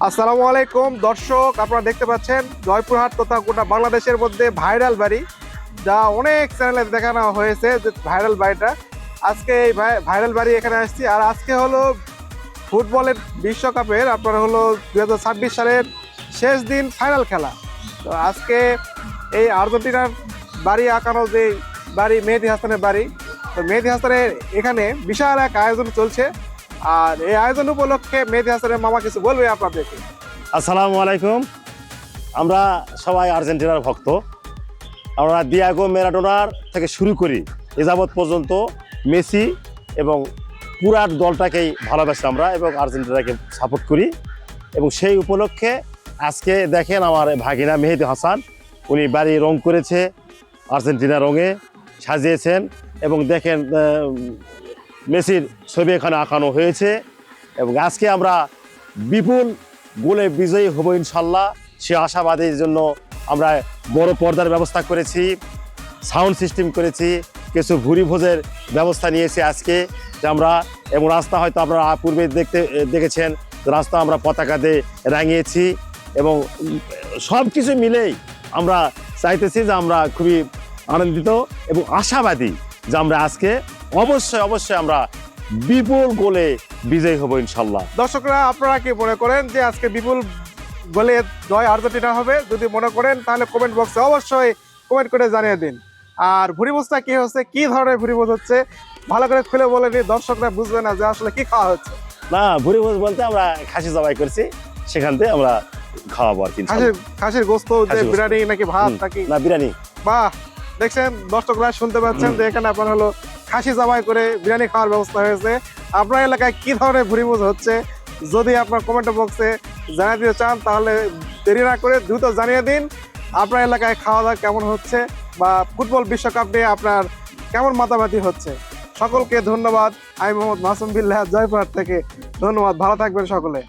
আসসালামু আলাইকুম দর্শক, আপনারা দেখতে পাচ্ছেন জয়পুরহাট তথা গোটা বাংলাদেশের মধ্যে ভাইরাল বাড়ি, যা অনেক চ্যানেলে দেখানো হয়েছে যে ভাইরাল বাড়িটা। আজকে এই ভাইরাল বাড়ি এখানে আসছি। আর আজকে হলো ফুটবলের বিশ্বকাপের আপনার হলো 2026 সালের শেষ দিন, ফাইনাল খেলা। তো আজকে এই আর্জেন্টিনার বাড়ি আঁকানো যে বাড়ি, মেহেদী হাসানের বাড়ি, তো মেহেদী হাসানের এখানে বিশাল এক আয়োজন চলছে। আর এই আয়োজন উপলক্ষে মেহেদী হাসানের মামা কিছু বলবে আপনাদেরকে। আসসালামু আলাইকুম। আমরা সবাই আর্জেন্টিনার ভক্ত। আমরা দিয়াগো ম্যারাডোনার থেকে শুরু করি এ যাবৎ পর্যন্ত মেসি এবং পুরা দলটাকেই ভালোবাসি আমরা এবং আর্জেন্টিনাকে সাপোর্ট করি। এবং সেই উপলক্ষে আজকে দেখেন আমার ভাগিনা মেহেদী হাসান, উনি বাড়ি রং করেছে, আর্জেন্টিনা রঙে সাজিয়েছেন। এবং দেখেন মেসির ছবি এখানে আঁকানো হয়েছে। এবং আজকে আমরা বিপুল গোলে বিজয়ী হব ইনশাল্লাহ, সে আশাবাদীর জন্য আমরা বড় পর্দার ব্যবস্থা করেছি, সাউন্ড সিস্টেম করেছি, কিছু ভুরি ভোজের ব্যবস্থা নিয়েছি আজকে যে আমরা। এবং রাস্তা হয়তো আপনারা পূর্বে দেখেছেন, রাস্তা আমরা পতাকা দিয়ে রাঙিয়েছি। এবং সব কিছু মিলেই আমরা চাইতেছি যে আমরা খুবই আনন্দিত এবং আশাবাদী যে আমরা আজকে অবশ্যই আমরা বিপুল গোলে বিজয়ী হব ইনশাল্লাহ। দর্শকরা, আপনারা কি মনে করেন যে আজকে বিপুল গোলে জয় আর্জেন্টিনা হবে? যদি মনে করেন তাহলে কমেন্ট বক্সে অবশ্যই কমেন্ট করে জানিয়ে দিন। আর ভুরিভোজটা কি হচ্ছে, কি ধরনের ভুরিভোজ হচ্ছে, ভালো করে খুলে বলে দিন, দর্শকরা বুঝবে না যে আসলে কি খাওয়া হচ্ছে। না, ভুরিভোজ বলতে আমরা খাসি জবাই করছি, সেখান থেকে আমরা খাওয়াবো আর কি। খাসির গোস্ত, যে বিরিয়ানি নাকি ভাত নাকি? না, বিরিয়ানি। বাহ, দেখছেন দর্শকরা, শুনতে পাচ্ছেন যে এখানে আপনার হলো খাসি জবাই করে বিরিয়ানি খাওয়ার ব্যবস্থা হয়েছে। আপনার এলাকায় কি ধরনের ভুরিভোজ হচ্ছে যদি আপনার কমেন্ট বক্সে জানিয়ে দিতে চান তাহলে দেরি না করে দ্রুত জানিয়ে দিন। আপনার এলাকায় খাওয়া দাওয়া কেমন হচ্ছে বা ফুটবল বিশ্বকাপ নিয়ে আপনার কেমন মাতামাতি হচ্ছে। সকলকে ধন্যবাদ। আমি মোহাম্মদ মাসুম বিল্লাহ, জয়পুরহাট থেকে। ধন্যবাদ, ভালো থাকবেন সকলে।